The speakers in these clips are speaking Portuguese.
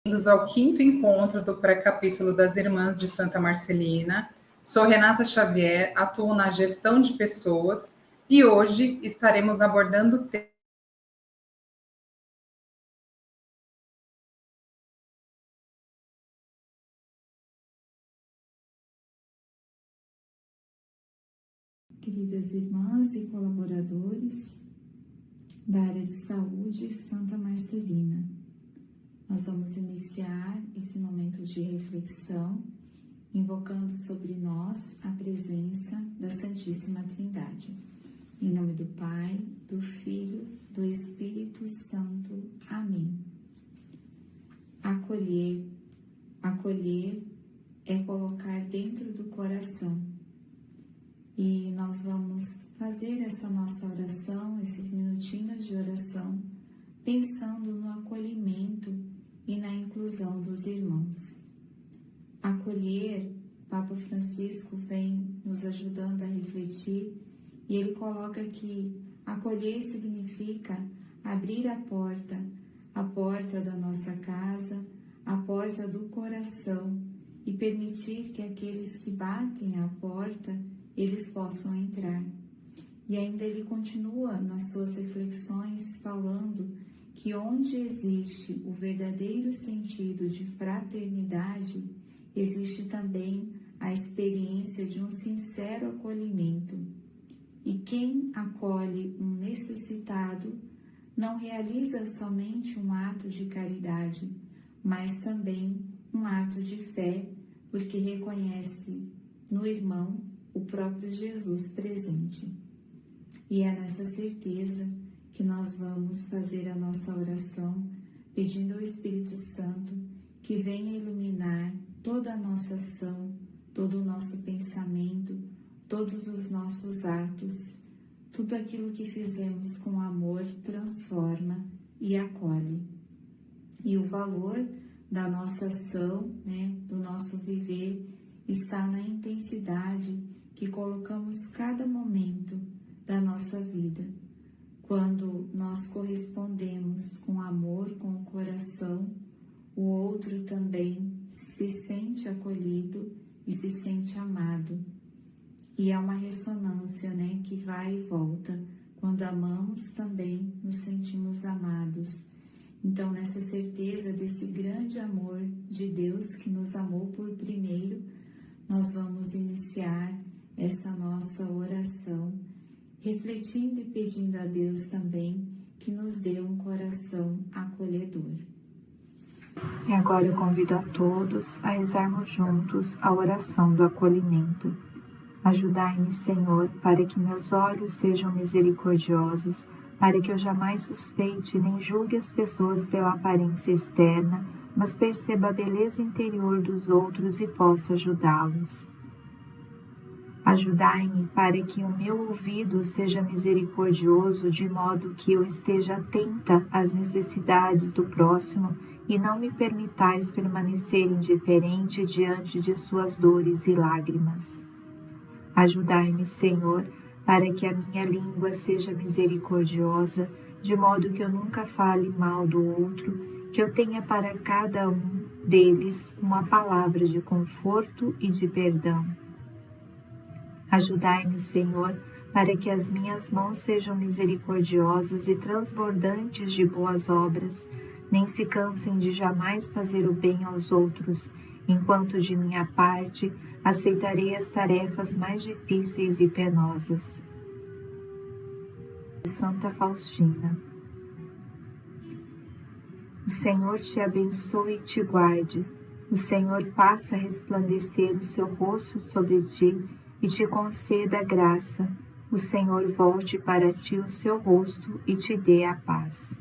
Bem-vindos ao 5º encontro do pré-capítulo das Irmãs de Santa Marcelina. Sou Renata Xavier, atuo na gestão de pessoas e hoje estaremos abordando o tema queridas irmãs e colaboradores da área de saúde Santa Marcelina. Nós vamos iniciar esse momento de reflexão, invocando sobre nós a presença da Santíssima Trindade. Em nome do Pai, do Filho, do Espírito Santo. Amém. Acolher é colocar dentro do coração. E nós vamos fazer essa nossa oração, esses minutinhos de oração, pensando no acolhimento e na inclusão dos irmãos. Acolher, Papa Francisco vem nos ajudando a refletir e ele coloca que acolher significa abrir a porta da nossa casa, a porta do coração e permitir que aqueles que batem à porta eles possam entrar. E ainda ele continua nas suas reflexões falando que onde existe o verdadeiro sentido de fraternidade, existe também a experiência de um sincero acolhimento. E quem acolhe um necessitado não realiza somente um ato de caridade, mas também um ato de fé, porque reconhece no irmão o próprio Jesus presente. E é nessa certeza que nós vamos fazer a nossa oração, pedindo ao Espírito Santo que venha iluminar toda a nossa ação, todo o nosso pensamento, todos os nossos atos, tudo aquilo que fizemos com amor transforma e acolhe. E o valor da nossa ação, do nosso viver, está na intensidade que colocamos cada momento da nossa vida. Quando nós correspondemos com amor, com o coração, o outro também se sente acolhido e se sente amado. E é uma ressonância, que vai e volta. Quando amamos, também nos sentimos amados. Então, nessa certeza desse grande amor de Deus que nos amou por primeiro, nós vamos iniciar essa nossa oração, refletindo e pedindo a Deus também que nos dê um coração acolhedor. E agora eu convido a todos a rezarmos juntos a oração do acolhimento. Ajudai-me, Senhor, para que meus olhos sejam misericordiosos, para que eu jamais suspeite nem julgue as pessoas pela aparência externa, mas perceba a beleza interior dos outros e possa ajudá-los. Ajudai-me para que o meu ouvido seja misericordioso, de modo que eu esteja atenta às necessidades do próximo e não me permitais permanecer indiferente diante de suas dores e lágrimas. Ajudai-me, Senhor, para que a minha língua seja misericordiosa, de modo que eu nunca fale mal do outro, que eu tenha para cada um deles uma palavra de conforto e de perdão. Ajudai-me, Senhor, para que as minhas mãos sejam misericordiosas e transbordantes de boas obras, nem se cansem de jamais fazer o bem aos outros, enquanto de minha parte aceitarei as tarefas mais difíceis e penosas. Santa Faustina. O Senhor te abençoe e te guarde. O Senhor faça resplandecer o seu rosto sobre ti e te conceda graça. O Senhor volte para ti o seu rosto e te dê a paz.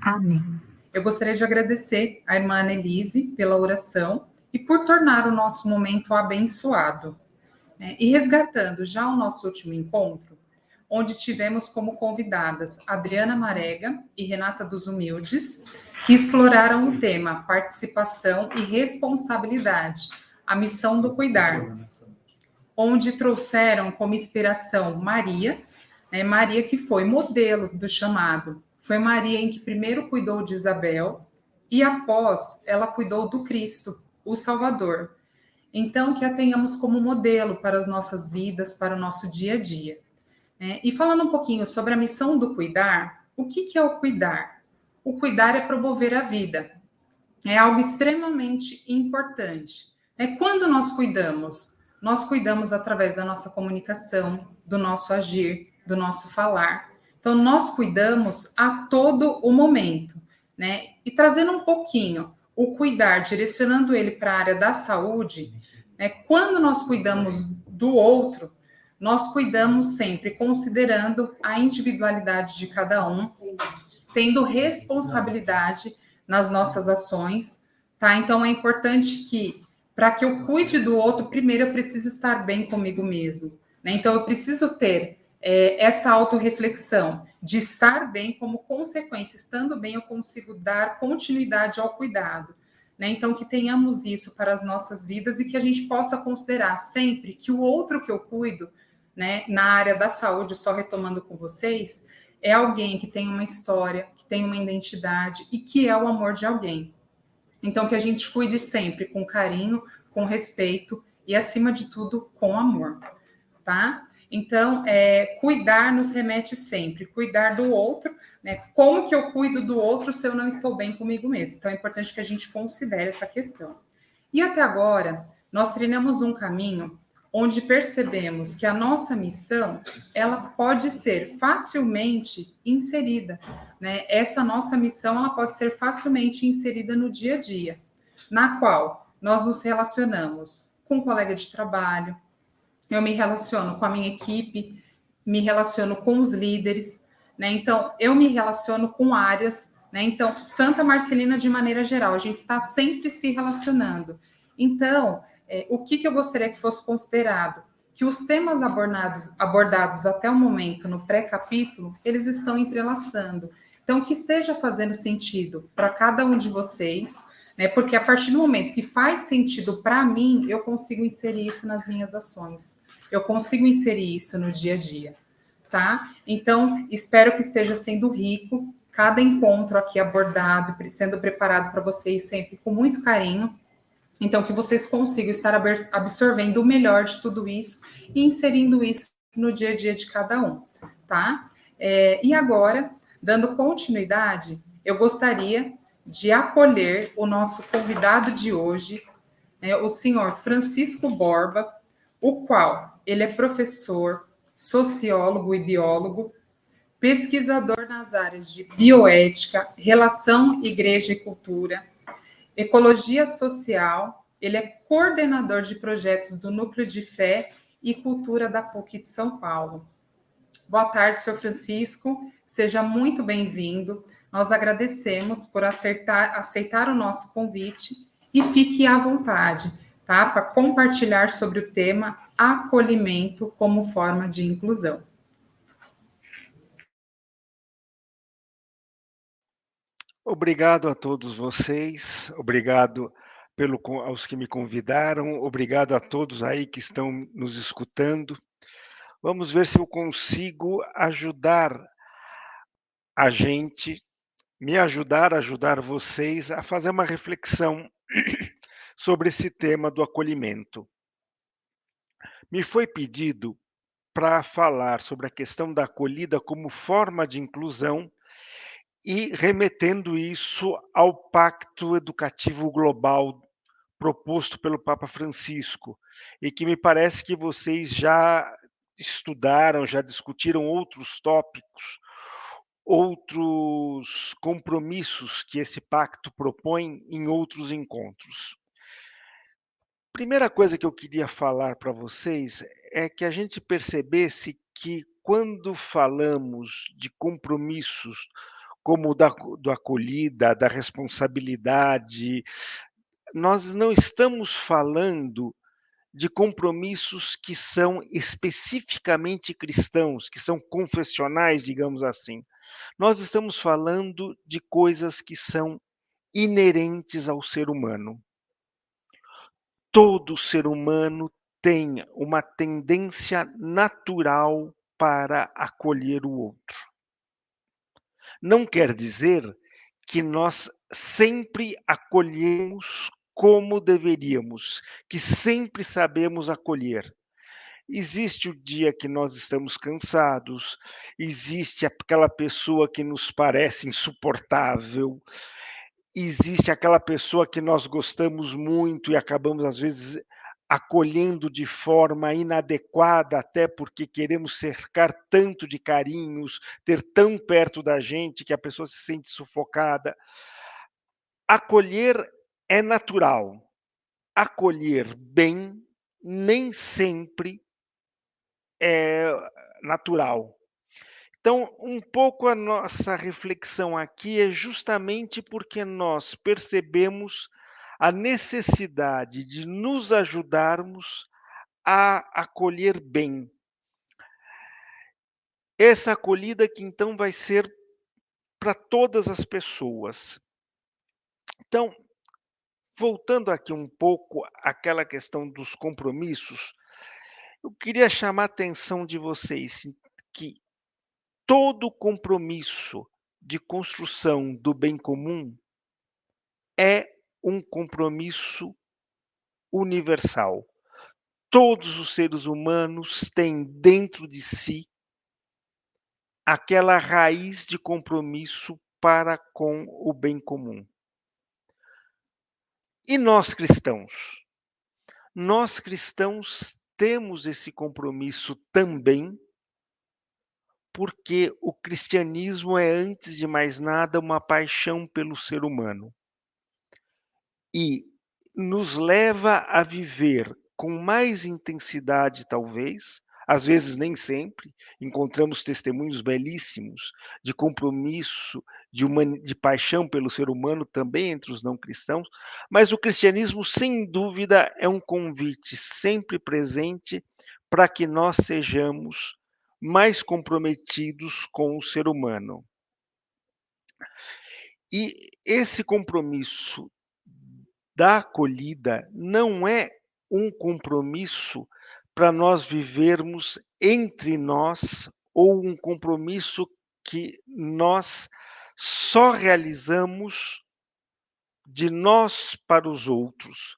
Amém. Eu gostaria de agradecer à irmã Annelise pela oração e por tornar o nosso momento abençoado. E resgatando já o nosso último encontro, onde tivemos como convidadas Adriana Marega e Renata dos Humildes, que exploraram o tema participação e responsabilidade, a missão do cuidar, onde trouxeram como inspiração Maria, Maria que foi modelo do chamado. Foi Maria em que primeiro cuidou de Isabel e após ela cuidou do Cristo, o Salvador. Então, que a tenhamos como modelo para as nossas vidas, para o nosso dia a dia. E falando um pouquinho sobre a missão do cuidar, o que é o cuidar? O cuidar é promover a vida. É algo extremamente importante. Quando nós cuidamos? Nós cuidamos através da nossa comunicação, do nosso agir, do nosso falar. Então, nós cuidamos a todo o momento, né? E trazendo um pouquinho o cuidar, direcionando ele para a área da saúde, né? Quando nós cuidamos do outro, nós cuidamos sempre considerando a individualidade de cada um, tendo responsabilidade nas nossas ações, tá? Então é importante que, para que eu cuide do outro, primeiro eu preciso estar bem comigo mesmo, né? Então eu preciso ter essa autorreflexão de estar bem, como consequência, estando bem, eu consigo dar continuidade ao cuidado, né? Então que tenhamos isso para as nossas vidas e que a gente possa considerar sempre que o outro que eu cuido, né, na área da saúde, só retomando com vocês, é alguém que tem uma história, que tem uma identidade e que é o amor de alguém. Então, que a gente cuide sempre com carinho, com respeito e, acima de tudo, com amor, tá? Então, cuidar nos remete sempre, cuidar do outro, né? Como que eu cuido do outro se eu não estou bem comigo mesmo? Então, é importante que a gente considere essa questão. E até agora, nós treinamos um caminho onde percebemos que a nossa missão, ela pode ser facilmente inserida, né? Essa nossa missão, ela pode ser facilmente inserida no dia a dia, na qual nós nos relacionamos com um colega de trabalho, eu me relaciono com a minha equipe, me relaciono com os líderes, né? Então, eu me relaciono com áreas, né? Então, Santa Marcelina, de maneira geral, a gente está sempre se relacionando. Então, o que eu gostaria que fosse considerado? Que os temas abordados até o momento no pré-capítulo, eles estão entrelaçando. Então, que esteja fazendo sentido para cada um de vocês, né? Porque a partir do momento que faz sentido para mim, eu consigo inserir isso nas minhas ações. Eu consigo inserir isso no dia a dia, tá? Então, espero que esteja sendo rico, cada encontro aqui abordado, sendo preparado para vocês sempre com muito carinho. Então, que vocês consigam estar absorvendo o melhor de tudo isso e inserindo isso no dia a dia de cada um, tá? E agora, dando continuidade, eu gostaria de acolher o nosso convidado de hoje, o senhor Francisco Borba, o qual ele é professor, sociólogo e biólogo, pesquisador nas áreas de bioética, relação igreja e cultura, ecologia social, ele é coordenador de projetos do Núcleo de Fé e Cultura da PUC de São Paulo. Boa tarde, senhor Francisco, seja muito bem-vindo. Nós agradecemos por aceitar o nosso convite e fique à vontade, tá? Para compartilhar sobre o tema acolhimento como forma de inclusão. Obrigado a todos vocês, obrigado aos que me convidaram, obrigado a todos aí que estão nos escutando. Vamos ver se eu consigo ajudar a gente, me ajudar a ajudar vocês a fazer uma reflexão sobre esse tema do acolhimento. Me foi pedido para falar sobre a questão da acolhida como forma de inclusão e remetendo isso ao Pacto Educativo Global proposto pelo Papa Francisco, e que me parece que vocês já estudaram, já discutiram outros tópicos, outros compromissos que esse pacto propõe em outros encontros. Primeira coisa que eu queria falar para vocês é que a gente percebesse que quando falamos de compromissos como do acolhida, da responsabilidade, nós não estamos falando de compromissos que são especificamente cristãos, que são confessionais, digamos assim. Nós estamos falando de coisas que são inerentes ao ser humano. Todo ser humano tem uma tendência natural para acolher o outro. Não quer dizer que nós sempre acolhemos como deveríamos, que sempre sabemos acolher. Existe o dia que nós estamos cansados, existe aquela pessoa que nos parece insuportável, existe aquela pessoa que nós gostamos muito e acabamos, às vezes, acolhendo de forma inadequada, até porque queremos cercar tanto de carinhos, ter tão perto da gente que a pessoa se sente sufocada. Acolher é natural. Acolher bem nem sempre é natural. Então, um pouco a nossa reflexão aqui é justamente porque nós percebemos a necessidade de nos ajudarmos a acolher bem. Essa acolhida que então vai ser para todas as pessoas. Então, voltando aqui um pouco àquela questão dos compromissos, eu queria chamar a atenção de vocês que todo compromisso de construção do bem comum é um compromisso universal. Todos os seres humanos têm dentro de si aquela raiz de compromisso para com o bem comum. E nós cristãos? Nós cristãos temos esse compromisso também, porque o cristianismo é, antes de mais nada, uma paixão pelo ser humano. E nos leva a viver com mais intensidade, talvez, às vezes nem sempre, encontramos testemunhos belíssimos de compromisso, de paixão pelo ser humano também entre os não cristãos, mas o cristianismo, sem dúvida, é um convite sempre presente para que nós sejamos mais comprometidos com o ser humano. E esse compromisso da acolhida não é um compromisso para nós vivermos entre nós ou um compromisso que nós só realizamos de nós para os outros.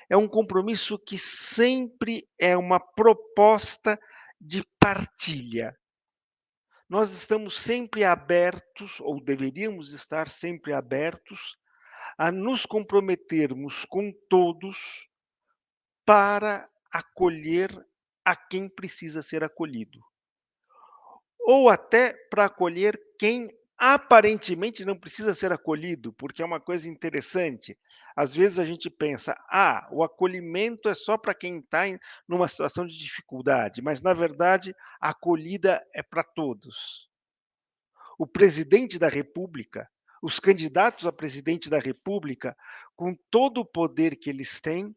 É um compromisso que sempre é uma proposta de partilha. Nós estamos sempre abertos, ou deveríamos estar sempre abertos, a nos comprometermos com todos para acolher a quem precisa ser acolhido. Ou até para acolher quem aparentemente não precisa ser acolhido, porque é uma coisa interessante. Às vezes a gente pensa, o acolhimento é só para quem está numa situação de dificuldade, mas na verdade a acolhida é para todos. O presidente da República, os candidatos a presidente da República, com todo o poder que eles têm,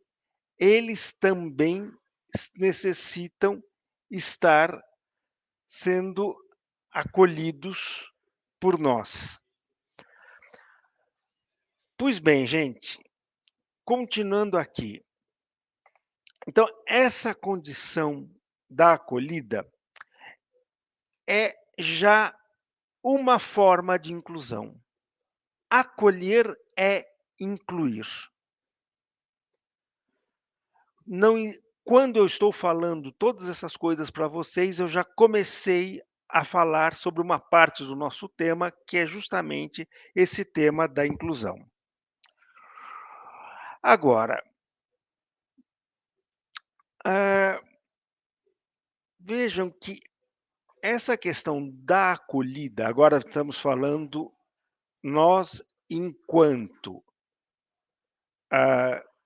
eles também necessitam estar sendo acolhidos por nós. Pois bem, gente, continuando aqui. Então, essa condição da acolhida é já uma forma de inclusão. Acolher é incluir. Não, quando eu estou falando todas essas coisas para vocês, eu já comecei a falar sobre uma parte do nosso tema, que é justamente esse tema da inclusão. Agora, vejam que essa questão da acolhida, agora estamos falando nós enquanto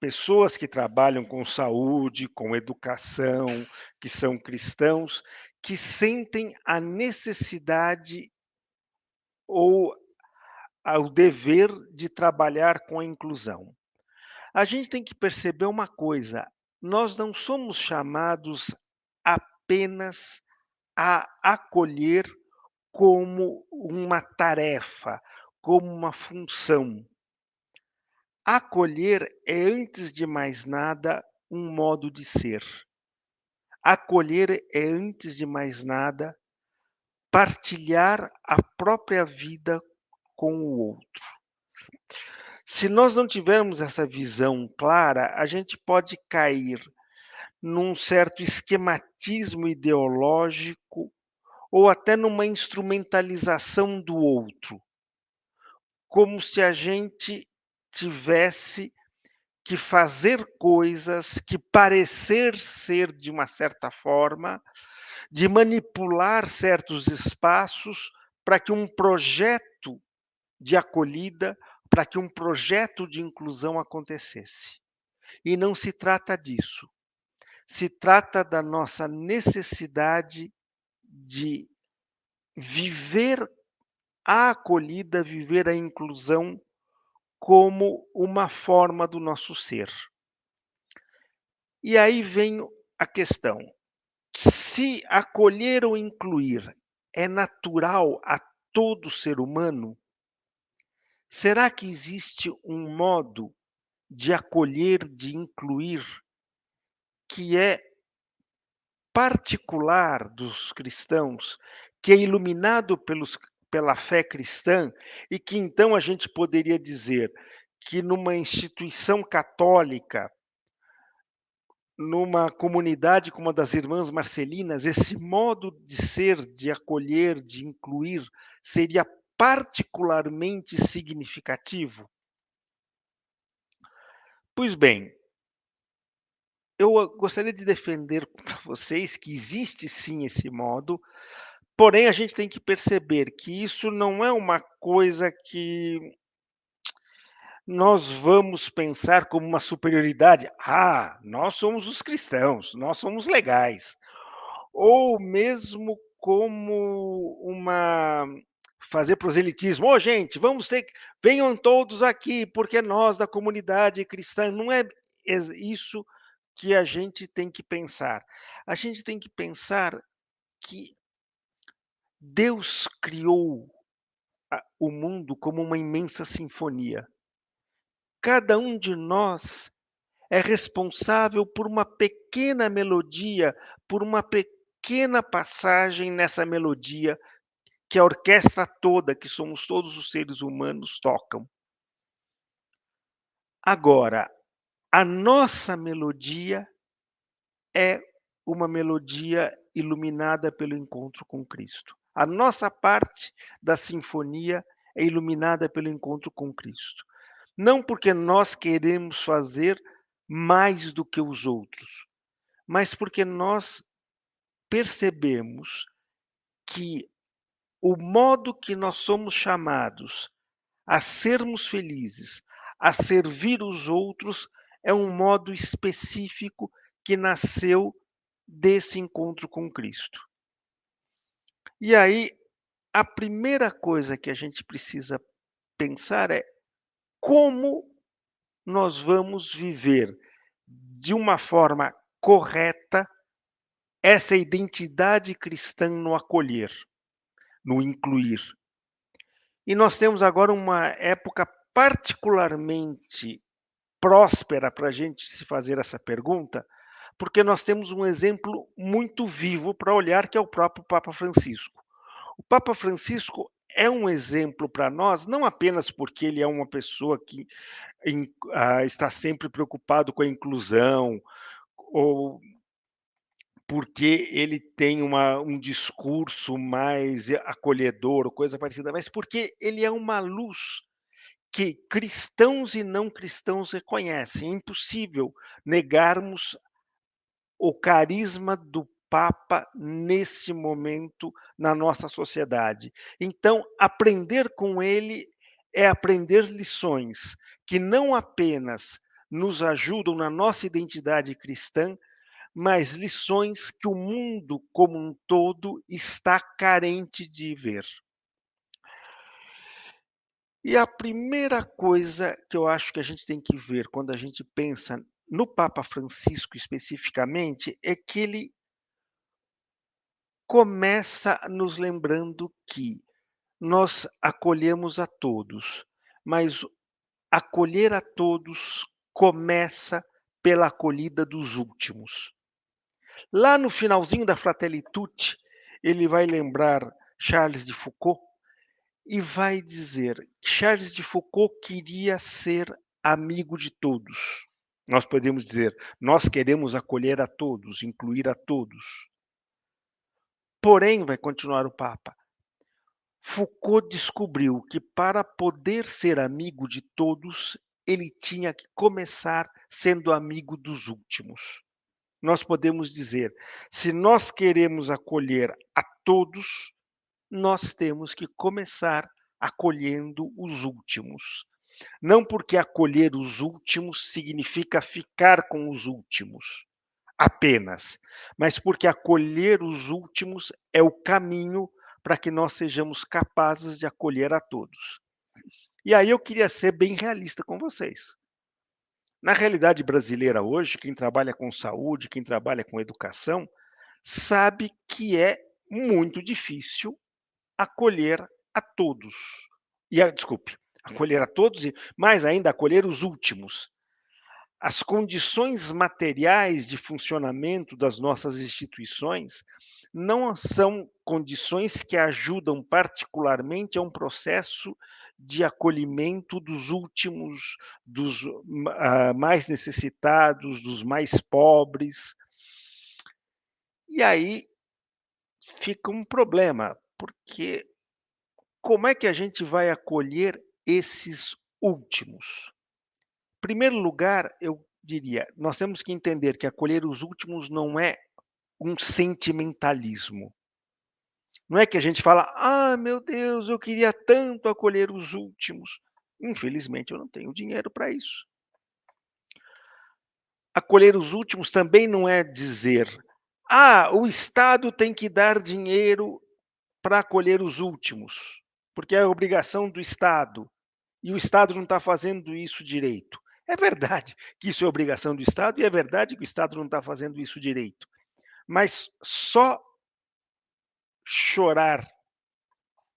pessoas que trabalham com saúde, com educação, que são cristãos, que sentem a necessidade ou o dever de trabalhar com a inclusão. A gente tem que perceber uma coisa: nós não somos chamados apenas a acolher como uma tarefa, como uma função. Acolher é, antes de mais nada, um modo de ser. Acolher é, antes de mais nada, partilhar a própria vida com o outro. Se nós não tivermos essa visão clara, a gente pode cair num certo esquematismo ideológico ou até numa instrumentalização do outro, como se a gente tivesse que fazer coisas, que parecer ser de uma certa forma, de manipular certos espaços para que um projeto de acolhida, para que um projeto de inclusão acontecesse. E não se trata disso. Se trata da nossa necessidade de viver a acolhida, viver a inclusão como uma forma do nosso ser. E aí vem a questão: se acolher ou incluir é natural a todo ser humano, será que existe um modo de acolher, de incluir, que é particular dos cristãos, que é iluminado pela fé cristã e que então a gente poderia dizer que numa instituição católica, numa comunidade como a das Irmãs Marcelinas, esse modo de ser, de acolher, de incluir, seria particularmente significativo? Pois bem, eu gostaria de defender para vocês que existe sim esse modo, porém a gente tem que perceber que isso não é uma coisa que nós vamos pensar como uma superioridade. Ah, nós somos os cristãos, nós somos legais. Ou mesmo como uma fazer proselitismo. Ô, gente, venham todos aqui, porque nós da comunidade cristã, não é isso que a gente tem que pensar. A gente tem que pensar que Deus criou o mundo como uma imensa sinfonia. Cada um de nós é responsável por uma pequena melodia, por uma pequena passagem nessa melodia que a orquestra toda, que somos todos os seres humanos, tocam. Agora, a nossa melodia é uma melodia iluminada pelo encontro com Cristo. A nossa parte da sinfonia é iluminada pelo encontro com Cristo. Não porque nós queremos fazer mais do que os outros, mas porque nós percebemos que o modo que nós somos chamados a sermos felizes, a servir os outros, é um modo específico que nasceu desse encontro com Cristo. E aí, a primeira coisa que a gente precisa pensar é como nós vamos viver de uma forma correta essa identidade cristã no acolher, no incluir. E nós temos agora uma época particularmente próspera para a gente se fazer essa pergunta, porque nós temos um exemplo muito vivo para olhar, que é o próprio Papa Francisco. O Papa Francisco é um exemplo para nós, não apenas porque ele é uma pessoa que está sempre preocupado com a inclusão, ou porque ele tem um discurso mais acolhedor, ou coisa parecida, mas porque ele é uma luz que cristãos e não cristãos reconhecem. É impossível negarmos o carisma do Papa nesse momento na nossa sociedade. Então, aprender com ele é aprender lições que não apenas nos ajudam na nossa identidade cristã, mas lições que o mundo como um todo está carente de ver. E a primeira coisa que eu acho que a gente tem que ver quando a gente pensa no Papa Francisco especificamente é que ele começa nos lembrando que nós acolhemos a todos, mas acolher a todos começa pela acolhida dos últimos. Lá no finalzinho da Fratelli Tutti, ele vai lembrar Charles de Foucault e vai dizer: Charles de Foucault queria ser amigo de todos. Nós podemos dizer: nós queremos acolher a todos, incluir a todos. Porém, vai continuar o Papa, Foucault descobriu que para poder ser amigo de todos, ele tinha que começar sendo amigo dos últimos. Nós podemos dizer, se nós queremos acolher a todos, nós temos que começar acolhendo os últimos. Não porque acolher os últimos significa ficar com os últimos apenas, mas porque acolher os últimos é o caminho para que nós sejamos capazes de acolher a todos. E aí eu queria ser bem realista com vocês. Na realidade brasileira hoje, quem trabalha com saúde, quem trabalha com educação, sabe que é muito difícil acolher a todos. Desculpe, acolher a todos e mais ainda acolher os últimos. As condições materiais de funcionamento das nossas instituições não são condições que ajudam particularmente a um processo de acolhimento dos últimos, dos mais necessitados, dos mais pobres. E aí fica um problema, porque como é que a gente vai acolher esses últimos? Em primeiro lugar, eu diria, nós temos que entender que acolher os últimos não é um sentimentalismo. Não é que a gente fala, ah, meu Deus, eu queria tanto acolher os últimos. Infelizmente, eu não tenho dinheiro para isso. Acolher os últimos também não é dizer, ah, o Estado tem que dar dinheiro para acolher os últimos, porque é a obrigação do Estado, e o Estado não está fazendo isso direito. É verdade que isso é obrigação do Estado, e é verdade que o Estado não está fazendo isso direito. Mas só chorar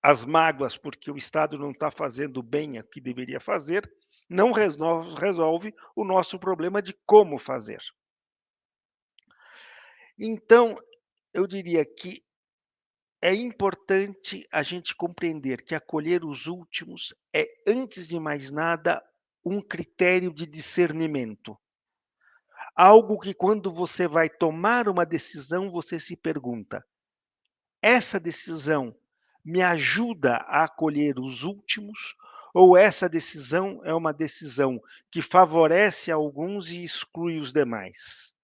as mágoas porque o Estado não está fazendo bem o que deveria fazer, não resolve o nosso problema de como fazer. Então, eu diria que é importante a gente compreender que acolher os últimos é, antes de mais nada, um critério de discernimento. Algo que quando você vai tomar uma decisão, você se pergunta: essa decisão me ajuda a acolher os últimos? Ou essa decisão é uma decisão que favorece alguns e exclui os demais?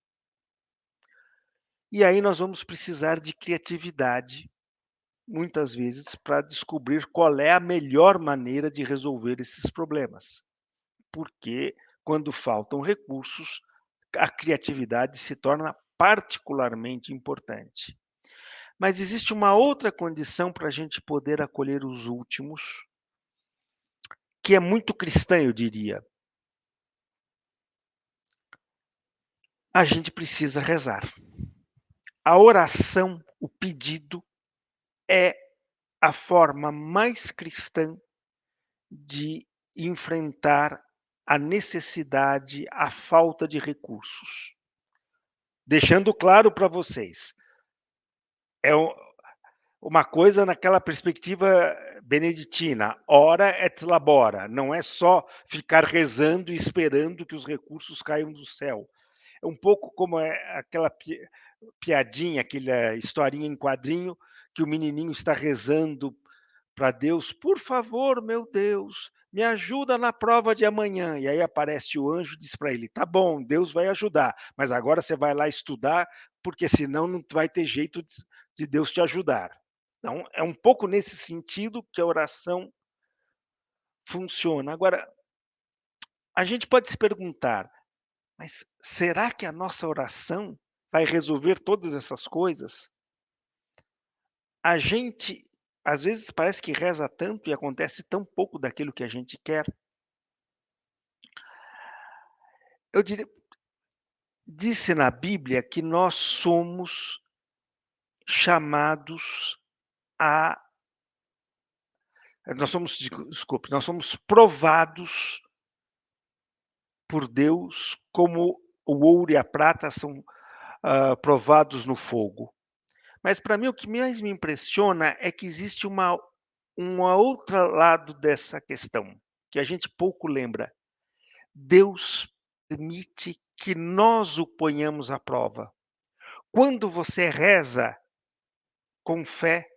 E aí nós vamos precisar de criatividade, muitas vezes, para descobrir qual é a melhor maneira de resolver esses problemas. Porque quando faltam recursos, a criatividade se torna particularmente importante. Mas existe uma outra condição para a gente poder acolher os últimos, que é muito cristã, eu diria. A gente precisa rezar. A oração, o pedido, é a forma mais cristã de enfrentar a necessidade, a falta de recursos. Deixando claro para vocês, é uma coisa naquela perspectiva beneditina, ora et labora, não é só ficar rezando e esperando que os recursos caiam do céu. É um pouco como aquela piadinha, aquela historinha em quadrinho, que o menininho está rezando para Deus, por favor, meu Deus, me ajuda na prova de amanhã. E aí aparece o anjo e diz para ele, tá bom, Deus vai ajudar, mas agora você vai lá estudar, porque senão não vai ter jeito de Deus te ajudar. Então, é um pouco nesse sentido que a oração funciona. Agora, a gente pode se perguntar, mas será que a nossa oração vai resolver todas essas coisas? A gente, às vezes, parece que reza tanto e acontece tão pouco daquilo que a gente quer. Eu diria, disse na Bíblia que nós somos chamados a. Nós somos provados por Deus como o ouro e a prata são provados no fogo. Mas para mim o que mais me impressiona é que existe uma um outro lado dessa questão, que a gente pouco lembra. Deus permite que nós o ponhamos à prova. Quando você reza com fé,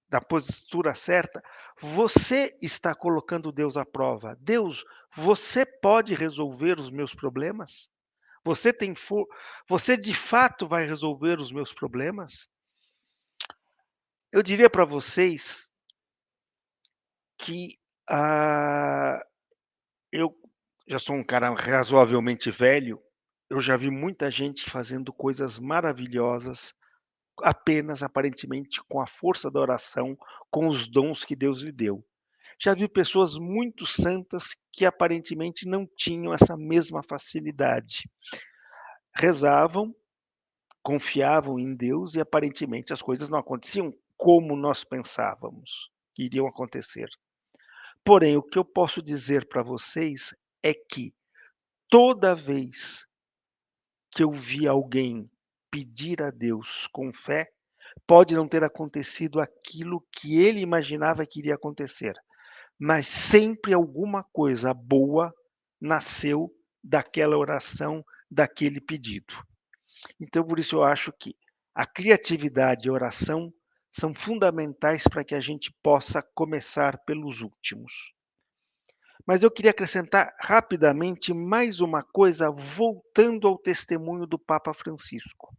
da postura certa, você está colocando Deus à prova. Deus, você pode resolver os meus problemas? Você de fato vai resolver os meus problemas? Eu diria para vocês que eu já sou um cara razoavelmente velho, eu já vi muita gente fazendo coisas maravilhosas, apenas aparentemente com a força da oração, com os dons que Deus lhe deu. Já vi pessoas muito santas que aparentemente não tinham essa mesma facilidade. Rezavam, confiavam em Deus e aparentemente as coisas não aconteciam como nós pensávamos que iriam acontecer. Porém, o que eu posso dizer para vocês é que toda vez que eu vi alguém pedir a Deus com fé, pode não ter acontecido aquilo que ele imaginava que iria acontecer, mas sempre alguma coisa boa nasceu daquela oração, daquele pedido. Então, por isso eu acho que a criatividade e a oração são fundamentais para que a gente possa começar pelos últimos. Mas eu queria acrescentar rapidamente mais uma coisa, voltando ao testemunho do Papa Francisco.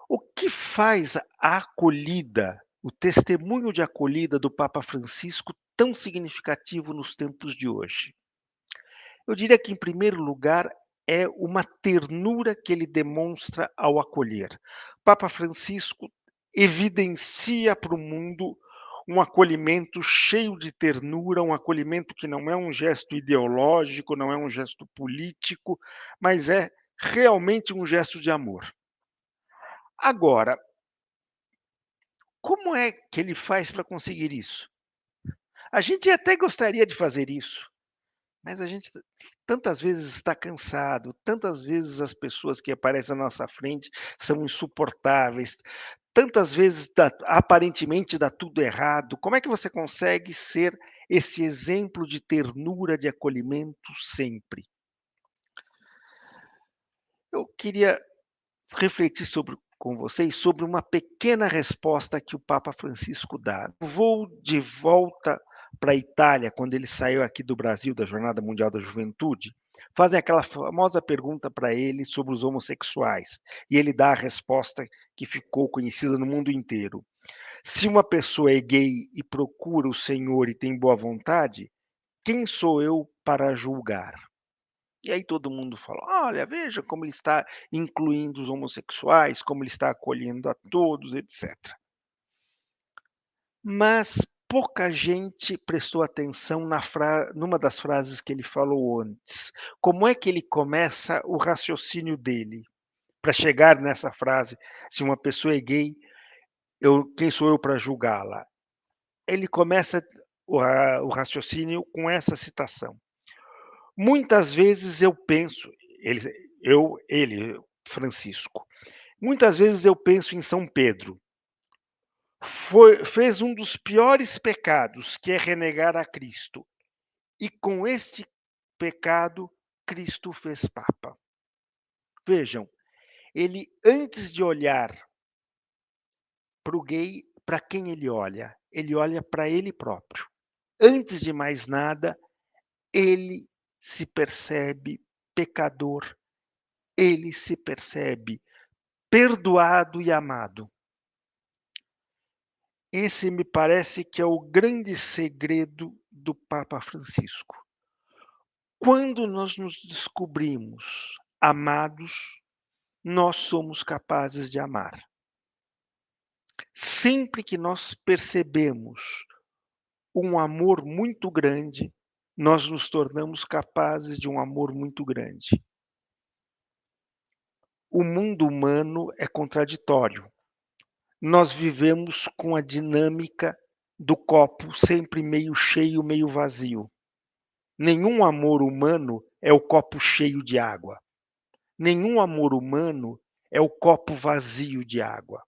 O que faz a acolhida, o testemunho de acolhida do Papa Francisco tão significativo nos tempos de hoje? Eu diria que, em primeiro lugar, é uma ternura que ele demonstra ao acolher. Papa Francisco evidencia para o mundo um acolhimento cheio de ternura, um acolhimento que não é um gesto ideológico, não é um gesto político, mas é realmente um gesto de amor. Agora, como é que ele faz para conseguir isso? A gente até gostaria de fazer isso, mas a gente tantas vezes está cansado, tantas vezes as pessoas que aparecem à nossa frente são insuportáveis, tantas vezes aparentemente dá tudo errado. Como é que você consegue ser esse exemplo de ternura, de acolhimento sempre? Eu queria refletir com vocês sobre uma pequena resposta que o Papa Francisco dá. No voo de volta para a Itália, quando ele saiu aqui do Brasil, da Jornada Mundial da Juventude, fazem aquela famosa pergunta para ele sobre os homossexuais. E ele dá a resposta que ficou conhecida no mundo inteiro. Se uma pessoa é gay e procura o Senhor e tem boa vontade, quem sou eu para julgar? E aí todo mundo fala: olha, veja como ele está incluindo os homossexuais, como ele está acolhendo a todos, etc. Mas pouca gente prestou atenção numa das frases que ele falou antes. Como é que ele começa o raciocínio dele para chegar nessa frase? Se uma pessoa é gay, quem sou eu para julgá-la? Ele começa o raciocínio com essa citação. Muitas vezes eu penso, ele, Francisco, muitas vezes eu penso em São Pedro. Fez um dos piores pecados, que é renegar a Cristo. E com este pecado, Cristo fez Papa. Vejam, ele antes de olhar para o gay, para quem ele olha? Ele olha para ele próprio. Antes de mais nada, ele se percebe pecador, ele se percebe perdoado e amado. Esse me parece que é o grande segredo do Papa Francisco. Quando nós nos descobrimos amados, nós somos capazes de amar. Sempre que nós percebemos um amor muito grande, nós nos tornamos capazes de um amor muito grande. O mundo humano é contraditório. Nós vivemos com a dinâmica do copo sempre meio cheio, meio vazio. Nenhum amor humano é o copo cheio de água. Nenhum amor humano é o copo vazio de água.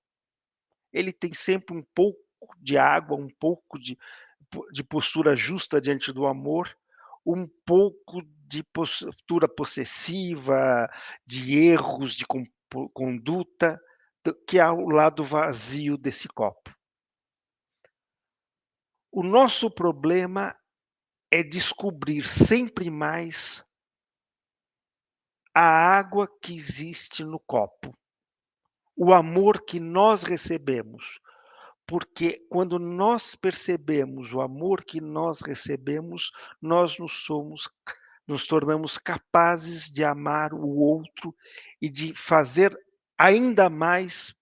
ele tem sempre um pouco de água, um pouco de postura justa diante do amor, um pouco de postura possessiva, de erros de conduta, que é o lado vazio desse copo. O nosso problema é descobrir sempre mais a água que existe no copo, o amor que nós recebemos. Porque quando nós percebemos o amor que nós recebemos, nós nos tornamos capazes de amar o outro e de fazer ainda mais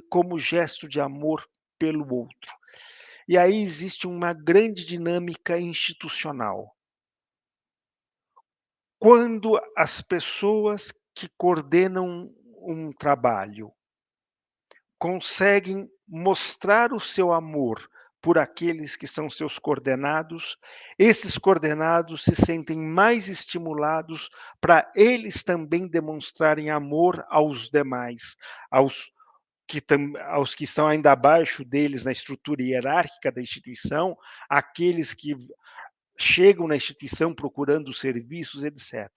como gesto de amor pelo outro. E aí existe uma grande dinâmica institucional. Quando as pessoas que coordenam um trabalho conseguem mostrar o seu amor por aqueles que são seus coordenados, esses coordenados se sentem mais estimulados para eles também demonstrarem amor aos demais, aos aos que estão ainda abaixo deles na estrutura hierárquica da instituição, aqueles que chegam na instituição procurando serviços, etc.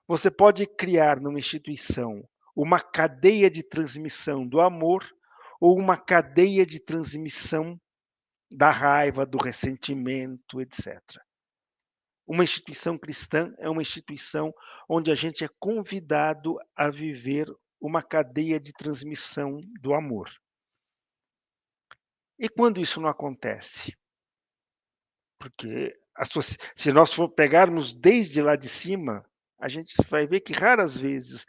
Você pode criar numa instituição uma cadeia de transmissão do amor ou uma cadeia de transmissão da raiva, do ressentimento, etc. Uma instituição cristã é uma instituição onde a gente é convidado a viver uma cadeia de transmissão do amor. E quando isso não acontece? Porque se nós for pegarmos desde lá de cima, a gente vai ver que raras vezes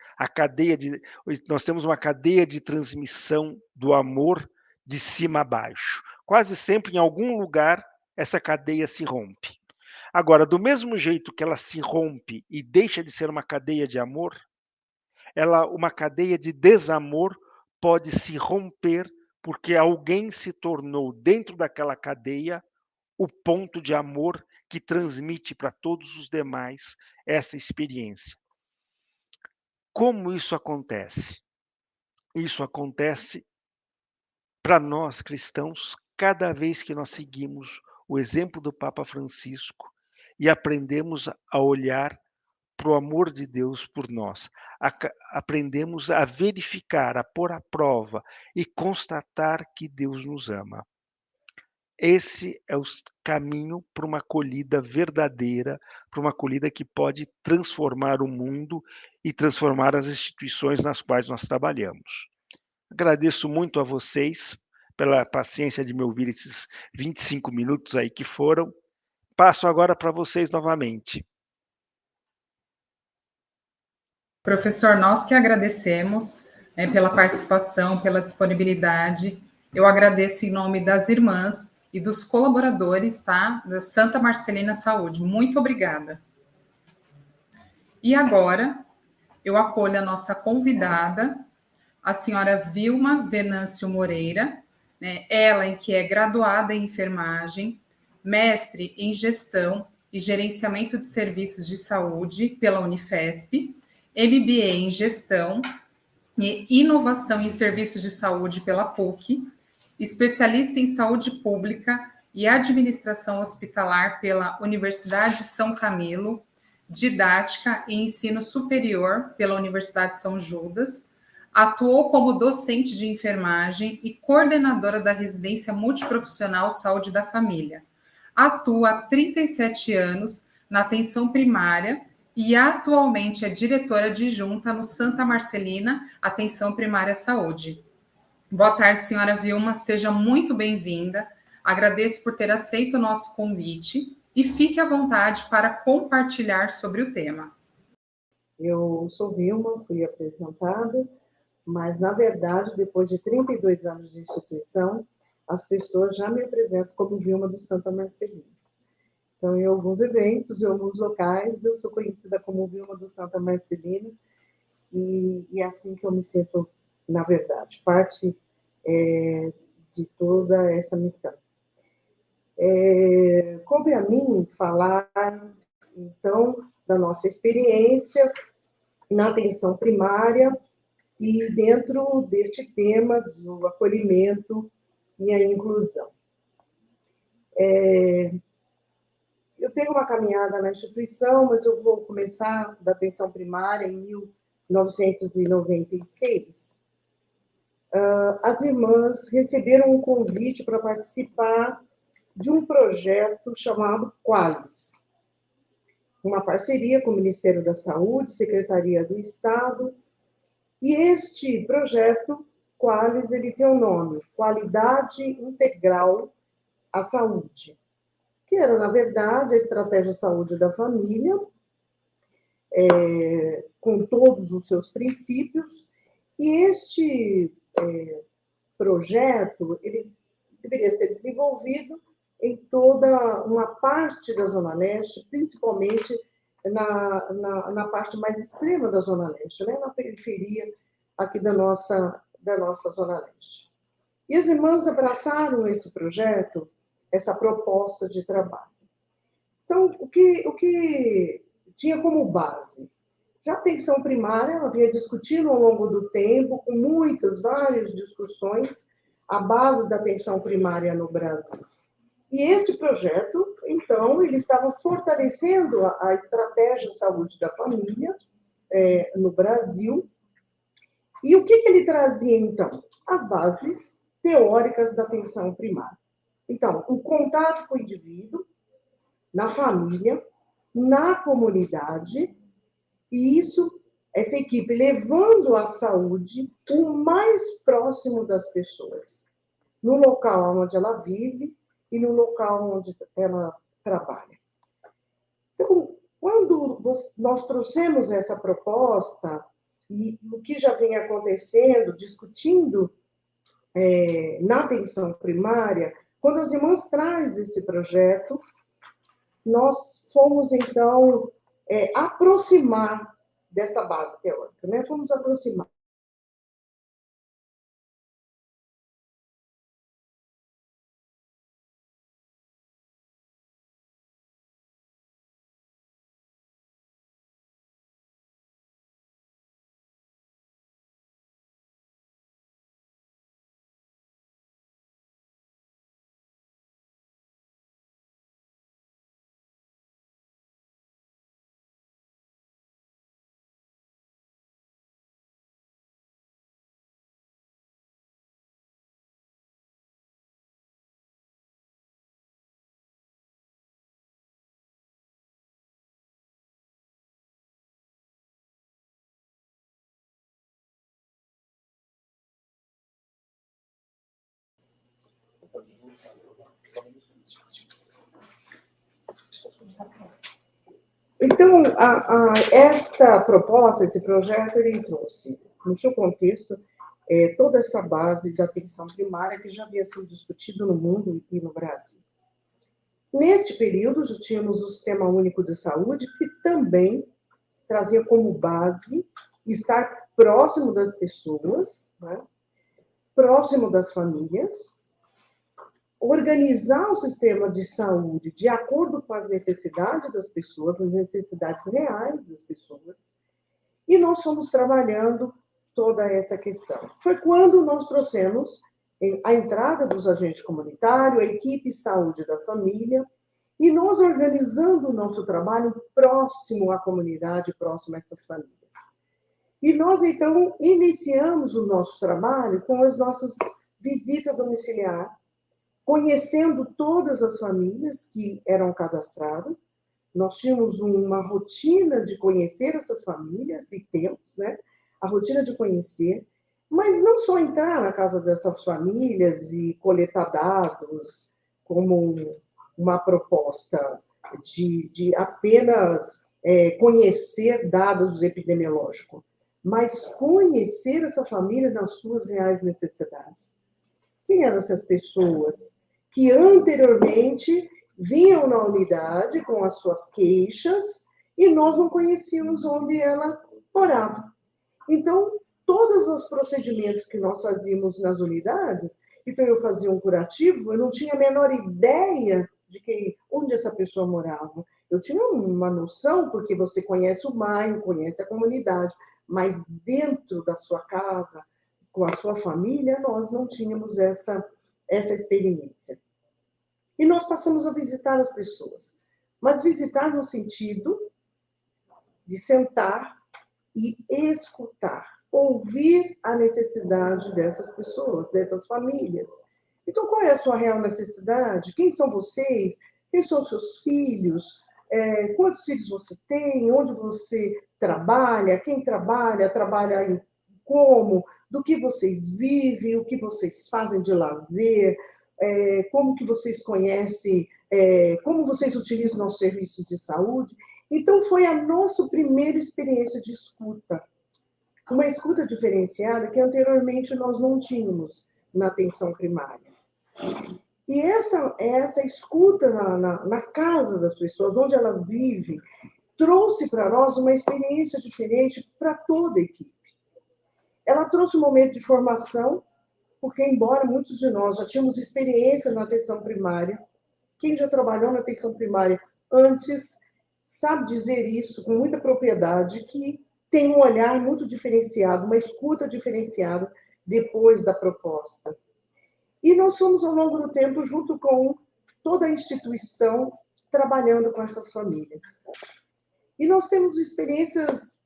nós temos uma cadeia de transmissão do amor de cima a baixo. Quase sempre, em algum lugar, essa cadeia se rompe. Agora, do mesmo jeito que ela se rompe e deixa de ser uma cadeia de amor, uma cadeia de desamor pode se romper porque alguém se tornou, dentro daquela cadeia, o ponto de amor que transmite para todos os demais essa experiência. Como isso acontece? Isso acontece para nós cristãos cada vez que nós seguimos o exemplo do Papa Francisco e aprendemos a olhar para o amor de Deus por nós. Aprendemos a verificar, a pôr à prova e constatar que Deus nos ama. Esse é o caminho para uma acolhida verdadeira, para uma acolhida que pode transformar o mundo e transformar as instituições nas quais nós trabalhamos. Agradeço muito a vocês pela paciência de me ouvir esses 25 minutos aí que foram. Passo agora para vocês novamente. Professor, nós que agradecemos pela participação, pela disponibilidade. Eu agradeço em nome das irmãs e dos colaboradores, tá? Da Santa Marcelina Saúde. Muito obrigada. E agora, eu acolho a nossa convidada, a senhora Vilma Venâncio Moreira, né? Ela que é graduada em enfermagem, mestre em gestão e gerenciamento de serviços de saúde pela Unifesp, MBA em gestão e inovação em serviços de saúde pela PUC, especialista em saúde pública e administração hospitalar pela Universidade São Camilo, didática e ensino superior pela Universidade São Judas, atuou como docente de enfermagem e coordenadora da residência multiprofissional Saúde da Família. Atua há 37 anos na atenção primária e atualmente é diretora adjunta no Santa Marcelina Atenção Primária Saúde. Boa tarde, senhora Vilma, seja muito bem-vinda. Agradeço por ter aceito o nosso convite e fique à vontade para compartilhar sobre o tema. Eu sou Vilma, fui apresentada, mas, na verdade, depois de 32 anos de instituição, as pessoas já me apresentam como Vilma do Santa Marcelina. Então, em alguns eventos, em alguns locais, eu sou conhecida como Vilma do Santa Marcelina, e é assim que eu me sinto, na verdade, parte de toda essa missão. Coube a mim falar, então, da nossa experiência na atenção primária e dentro deste tema do acolhimento e a inclusão. Eu tenho uma caminhada na instituição, mas eu vou começar da atenção primária em 1996. As irmãs receberam um convite para participar de um projeto chamado Qualis, uma parceria com o Ministério da Saúde, Secretaria do Estado, e este projeto, Qualis, ele tem o nome Qualidade Integral à Saúde, que era, na verdade, a estratégia saúde da família, com todos os seus princípios, e este projeto ele deveria ser desenvolvido em toda uma parte da Zona Leste, principalmente na parte mais extrema da Zona Leste, né? Na periferia aqui da nossa Zona Leste. E as irmãs abraçaram esse projeto, essa proposta de trabalho. Então, o que tinha como base? Já a atenção primária, ela vinha discutindo ao longo do tempo, com várias discussões, a base da atenção primária no Brasil. E esse projeto, então, ele estava fortalecendo a estratégia de saúde da família no Brasil. E o que ele trazia, então? As bases teóricas da atenção primária. Então, o contato com o indivíduo, na família, na comunidade, e essa equipe levando a saúde o mais próximo das pessoas, no local onde ela vive e no local onde ela trabalha. Então, quando nós trouxemos essa proposta, e o que já vem acontecendo, discutindo na atenção primária, quando as irmãs trazem esse projeto, nós fomos, então, aproximar dessa base teórica, né? Fomos aproximar. Então, esta proposta, esse projeto, ele trouxe, no seu contexto, toda essa base da atenção primária que já havia sido discutido no mundo e no Brasil. Neste período, já tínhamos o Sistema Único de Saúde, que também trazia como base estar próximo das pessoas, né? Próximo das famílias, organizar o sistema de saúde de acordo com as necessidades das pessoas, as necessidades reais das pessoas, e nós fomos trabalhando toda essa questão. Foi quando nós trouxemos a entrada dos agentes comunitários, a equipe saúde da família, e nós organizando o nosso trabalho próximo à comunidade, próximo a essas famílias. E nós, então, iniciamos o nosso trabalho com as nossas visitas domiciliares, conhecendo todas as famílias que eram cadastradas. Nós tínhamos uma rotina de conhecer essas famílias, e temos, né? A rotina de conhecer, mas não só entrar na casa dessas famílias e coletar dados como uma proposta de apenas conhecer dados epidemiológicos, mas conhecer essa família nas suas reais necessidades. Quem eram essas pessoas que anteriormente vinham na unidade com as suas queixas e nós não conhecíamos onde ela morava? Então, todos os procedimentos que nós fazíamos nas unidades, então eu fazia um curativo, eu não tinha a menor ideia de onde essa pessoa morava. Eu tinha uma noção, porque você conhece o bairro, conhece a comunidade, mas dentro da sua casa, com a sua família, nós não tínhamos essa experiência. E nós passamos a visitar as pessoas, mas visitar no sentido de sentar e escutar, ouvir a necessidade dessas pessoas, dessas famílias. Então, qual é a sua real necessidade? Quem são vocês? Quem são os seus filhos? Quantos filhos você tem? Onde você trabalha? Quem trabalha? Trabalha em como? Do que vocês vivem? O que vocês fazem de lazer? Como que vocês conhecem? Como vocês utilizam nossos serviços de saúde? Então, foi a nossa primeira experiência de escuta. Uma escuta diferenciada que anteriormente nós não tínhamos na atenção primária. E essa escuta na casa das pessoas, onde elas vivem, trouxe para nós uma experiência diferente para toda a equipe. Ela trouxe um momento de formação, porque, embora muitos de nós já tínhamos experiência na atenção primária, quem já trabalhou na atenção primária antes sabe dizer isso com muita propriedade, que tem um olhar muito diferenciado, uma escuta diferenciada depois da proposta. E nós fomos, ao longo do tempo, junto com toda a instituição, trabalhando com essas famílias. E nós temos experiências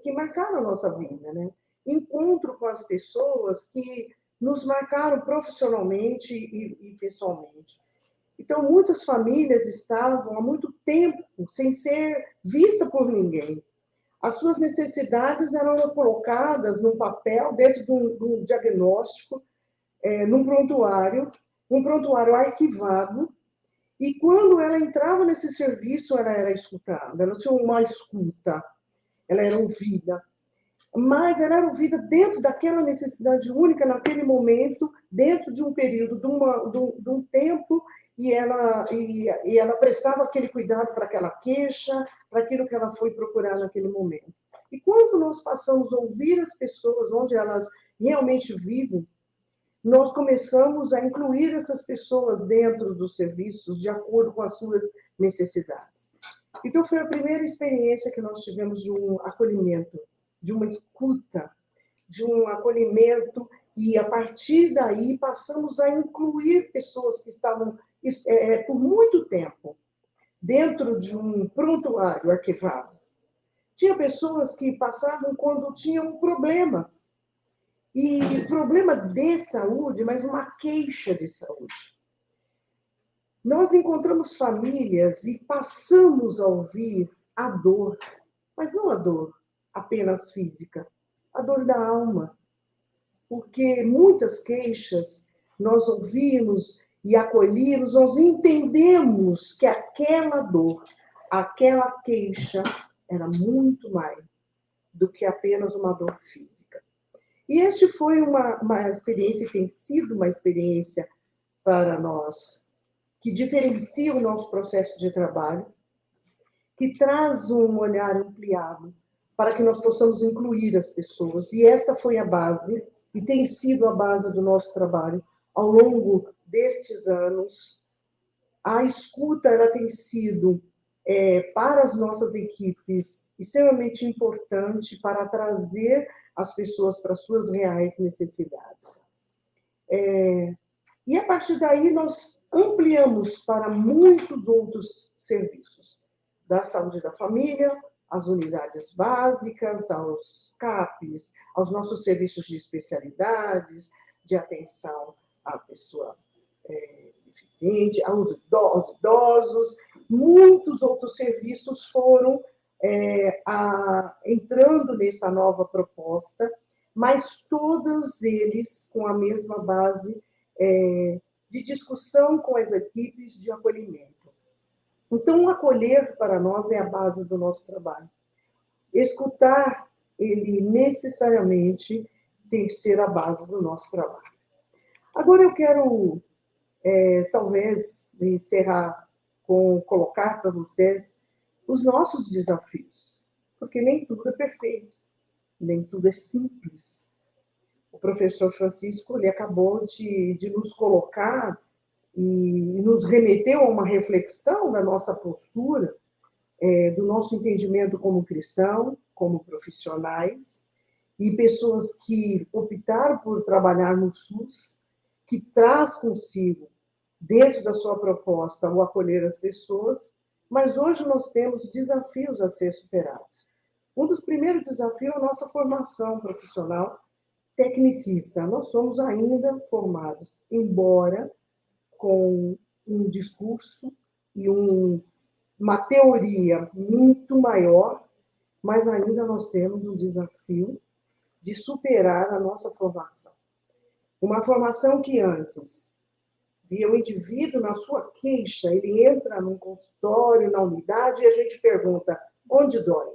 que marcaram a nossa vida, né? Encontro com as pessoas que nos marcaram profissionalmente e pessoalmente. Então, muitas famílias estavam há muito tempo sem ser vistas por ninguém. As suas necessidades eram colocadas num papel, dentro de um diagnóstico, num prontuário, um prontuário arquivado, e quando ela entrava nesse serviço, ela era escutada, ela tinha uma escuta, ela era ouvida, mas ela era ouvida dentro daquela necessidade única, naquele momento, dentro de um período, de um tempo, e ela prestava aquele cuidado para aquela queixa, para aquilo que ela foi procurar naquele momento. E quando nós passamos a ouvir as pessoas onde elas realmente vivem, nós começamos a incluir essas pessoas dentro dos serviços, de acordo com as suas necessidades. Então, foi a primeira experiência que nós tivemos de um acolhimento, de uma escuta, de um acolhimento, e, a partir daí, passamos a incluir pessoas que estavam, por muito tempo, dentro de um prontuário arquivado. Tinha pessoas que passavam quando tinham um problema, e problema de saúde, mas uma queixa de saúde. Nós encontramos famílias e passamos a ouvir a dor, mas não a dor apenas física, a dor da alma. Porque muitas queixas nós ouvimos e acolhemos, nós entendemos que aquela dor, aquela queixa era muito mais do que apenas uma dor física. E este foi uma experiência, e tem sido uma experiência para nós, que diferencia o nosso processo de trabalho, que traz um olhar ampliado para que nós possamos incluir as pessoas. E esta foi a base, e tem sido a base do nosso trabalho ao longo destes anos. A escuta ela tem sido, para as nossas equipes, extremamente importante para trazer as pessoas para suas reais necessidades. E, a partir daí, nós ampliamos para muitos outros serviços, da saúde da família, às unidades básicas, aos CAPs, aos nossos serviços de especialidades, de atenção à pessoa deficiente, aos idosos. Muitos outros serviços foram entrando nessa nova proposta, mas todos eles com a mesma base de discussão com as equipes de acolhimento. Então, acolher para nós é a base do nosso trabalho. Escutar, ele necessariamente tem que ser a base do nosso trabalho. Agora eu quero, talvez, encerrar com colocar para vocês os nossos desafios, porque nem tudo é perfeito, nem tudo é simples. O professor Francisco, ele acabou de nos colocar e nos remeteu a uma reflexão da nossa postura, do nosso entendimento como cristão, como profissionais e pessoas que optaram por trabalhar no SUS, que traz consigo, dentro da sua proposta, o acolher as pessoas, mas hoje nós temos desafios a ser superados. Um dos primeiros desafios é a nossa formação profissional tecnicista. Nós somos ainda formados, embora com um discurso e uma teoria muito maior, mas ainda nós temos um desafio de superar a nossa formação. Uma formação que antes via o indivíduo na sua queixa, ele entra num consultório, na unidade, e a gente pergunta, onde dói?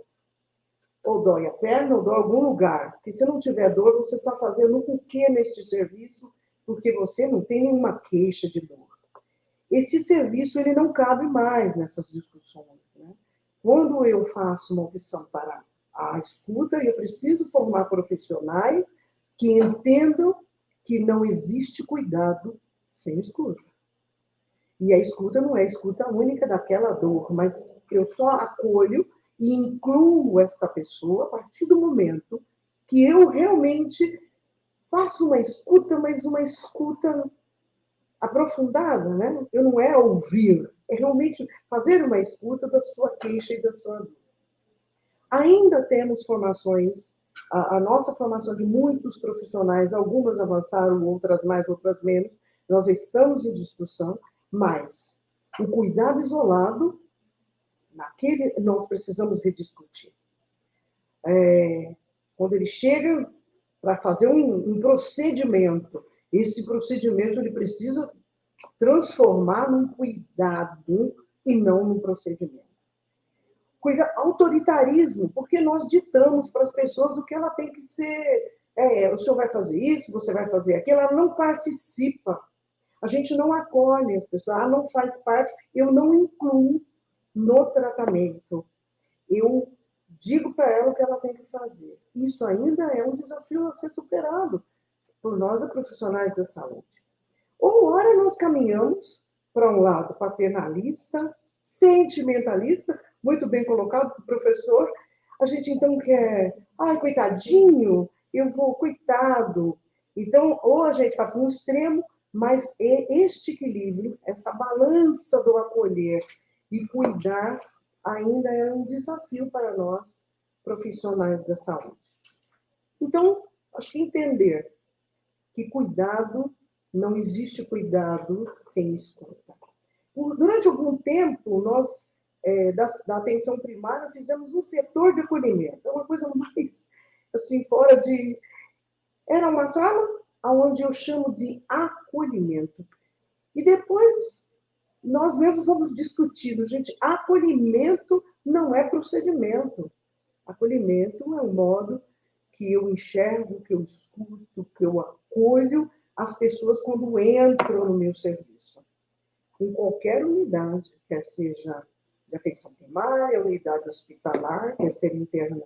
Ou dói a perna, ou dói algum lugar. Porque se não tiver dor, você está fazendo o quê neste serviço? Porque você não tem nenhuma queixa de dor. Este serviço ele não cabe mais nessas discussões, né? Quando eu faço uma opção para a escuta, eu preciso formar profissionais que entendam que não existe cuidado sem escuta. E a escuta não é a escuta única daquela dor, mas eu só acolho e incluo esta pessoa a partir do momento que eu realmente faço uma escuta, mas uma escuta aprofundada, né? Eu não é ouvir, é realmente fazer uma escuta da sua queixa e da sua dor. Ainda temos formações, a nossa formação de muitos profissionais, algumas avançaram, outras mais, outras menos, nós estamos em discussão, mas o cuidado isolado, nós precisamos rediscutir. Quando ele chega para fazer um procedimento, esse procedimento ele precisa transformar num cuidado e não num procedimento. Autoritarismo, porque nós ditamos para as pessoas o que ela tem que ser. O senhor vai fazer isso, você vai fazer aquilo, ela não participa. A gente não acolhe as pessoas, ela não faz parte, eu não incluo no tratamento. Eu digo para ela o que ela tem que fazer. Isso ainda é um desafio a ser superado por nós, profissionais da saúde. Ou ora nós caminhamos para um lado paternalista, sentimentalista, muito bem colocado pelo professor, a gente então quer, coitadinho, eu vou, coitado. Então, ou a gente vai para um extremo, mas este equilíbrio, essa balança do acolher e cuidar, ainda é um desafio para nós, profissionais da saúde. Então, acho que entender que cuidado, não existe cuidado sem escuta. Durante algum tempo, nós, da atenção primária, fizemos um setor de acolhimento. É uma coisa mais, assim, fora de... Era uma sala onde eu chamo de acolhimento. E depois, nós mesmos vamos discutindo. Gente, acolhimento não é procedimento. Acolhimento é um modo que eu enxergo, que eu escuto, que eu acolho as pessoas quando entram no meu serviço. Em qualquer unidade, quer seja de atenção primária, unidade hospitalar, quer ser interna,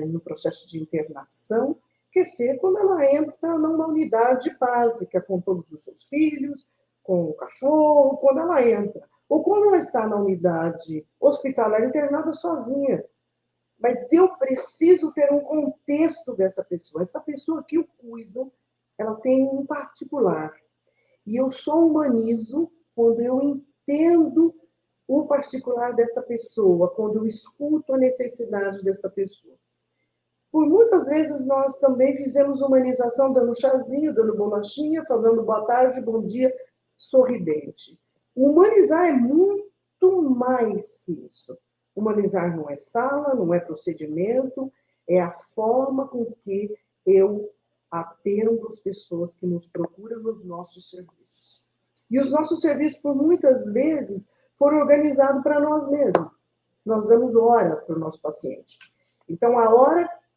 no processo de internação, quer ser quando ela entra numa unidade básica, com todos os seus filhos, com o cachorro, quando ela entra. Ou quando ela está na unidade hospitalar internada sozinha. Mas eu preciso ter um contexto dessa pessoa. Essa pessoa que eu cuido, ela tem um particular. E eu só humanizo quando eu entendo o particular dessa pessoa, quando eu escuto a necessidade dessa pessoa. Por muitas vezes nós também fizemos humanização, dando chazinho, dando bolachinha, falando boa tarde, bom dia, sorridente. Humanizar é muito mais que isso. Humanizar não é sala, não é procedimento, é a forma com que eu atendo as pessoas que nos procuram nos nossos serviços. E os nossos serviços, por muitas vezes, foram organizados para nós mesmos. Nós damos hora para o nosso paciente. Então,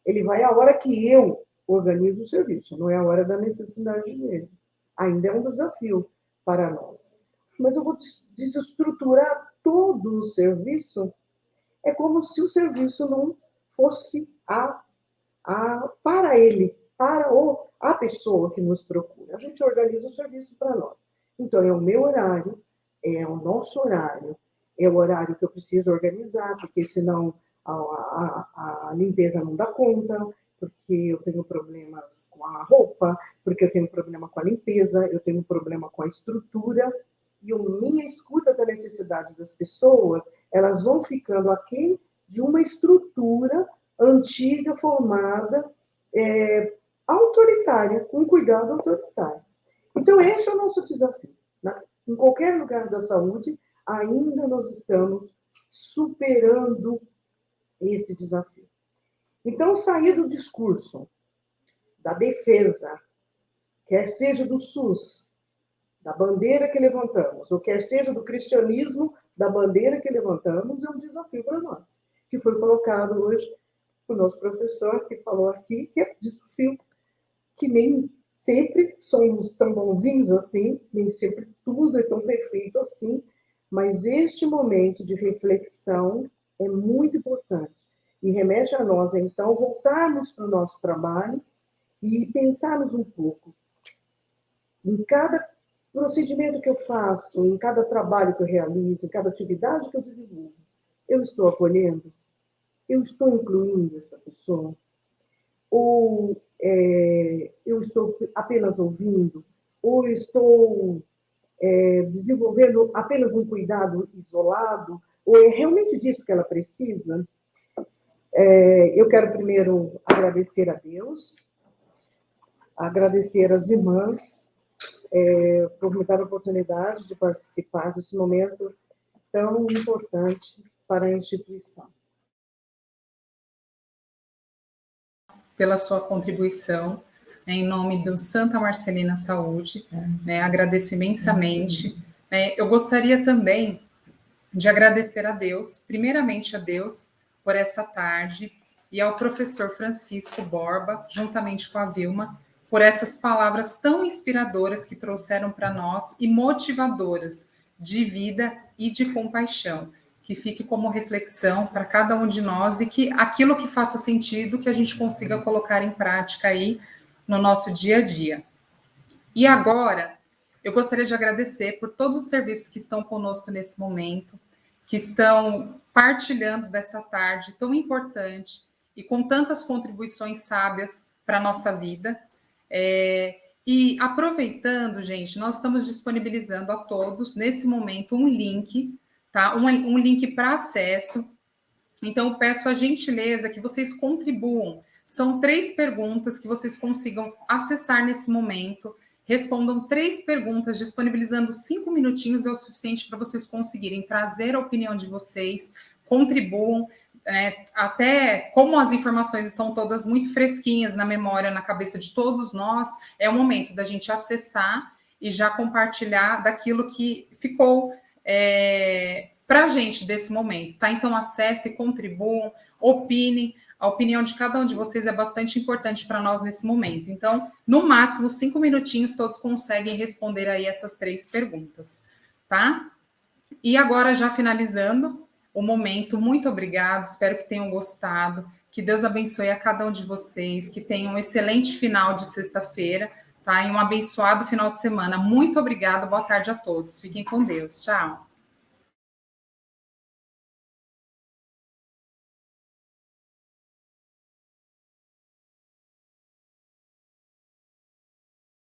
ele vai a hora que eu organizo o serviço, não é a hora da necessidade dele. Ainda é um desafio para nós. Mas eu vou desestruturar todo o serviço. É como se o serviço não fosse para ele, para a pessoa que nos procura. A gente organiza o serviço para nós. Então, é o meu horário, é o nosso horário, é o horário que eu preciso organizar, porque senão a limpeza não dá conta, porque eu tenho problemas com a roupa, porque eu tenho problema com a limpeza, eu tenho problema com a estrutura, e a minha escuta da necessidade das pessoas, elas vão ficando aquém de uma estrutura antiga, formada, autoritária, com cuidado autoritário. Então, esse é o nosso desafio. Né? Em qualquer lugar da saúde, ainda nós estamos superando esse desafio. Então, sair do discurso da defesa, quer seja do SUS, da bandeira que levantamos, ou quer seja do cristianismo, da bandeira que levantamos, é um desafio para nós, que foi colocado hoje o nosso professor, que falou aqui, que é um desafio que nem sempre somos tão bonzinhos assim, nem sempre tudo é tão perfeito assim, mas este momento de reflexão é muito importante e remete a nós, então, voltarmos para o nosso trabalho e pensarmos um pouco em cada procedimento que eu faço, em cada trabalho que eu realizo, em cada atividade que eu desenvolvo. Eu estou acolhendo? Eu estou incluindo essa pessoa? Ou eu estou apenas ouvindo? Ou estou desenvolvendo apenas um cuidado isolado? Ou é realmente disso que ela precisa? Eu quero primeiro agradecer a Deus, agradecer às irmãs por me dar a oportunidade de participar desse momento tão importante para a instituição. Pela sua contribuição, né, em nome do Santa Marcelina Saúde, né, agradeço imensamente. Eu gostaria também de agradecer a Deus, primeiramente a Deus, por esta tarde, e ao professor Francisco Borba, juntamente com a Vilma, por essas palavras tão inspiradoras que trouxeram para nós e motivadoras de vida e de compaixão. Que fique como reflexão para cada um de nós e que aquilo que faça sentido, que a gente consiga colocar em prática aí no nosso dia a dia. E agora, eu gostaria de agradecer por todos os serviços que estão conosco nesse momento, que estão partilhando dessa tarde tão importante e com tantas contribuições sábias para a nossa vida. E aproveitando, gente, nós estamos disponibilizando a todos, nesse momento, um link, tá? Um link para acesso. Então, eu peço a gentileza que vocês contribuam. São 3 perguntas que vocês consigam acessar nesse momento. Respondam 3 perguntas, disponibilizando 5 minutinhos é o suficiente para vocês conseguirem trazer a opinião de vocês, contribuam. Até como as informações estão todas muito fresquinhas na memória, na cabeça de todos nós, é o momento da gente acessar e já compartilhar daquilo que ficou para a gente desse momento, tá? Então, acesse, contribuam, opinem. A opinião de cada um de vocês é bastante importante para nós nesse momento. Então, no máximo, 5 minutinhos, todos conseguem responder aí essas 3 perguntas, tá? E agora, já finalizando o momento, muito obrigado, espero que tenham gostado, que Deus abençoe a cada um de vocês, que tenham um excelente final de sexta-feira, tá? E um abençoado final de semana. Muito obrigado, boa tarde a todos. Fiquem com Deus. Tchau.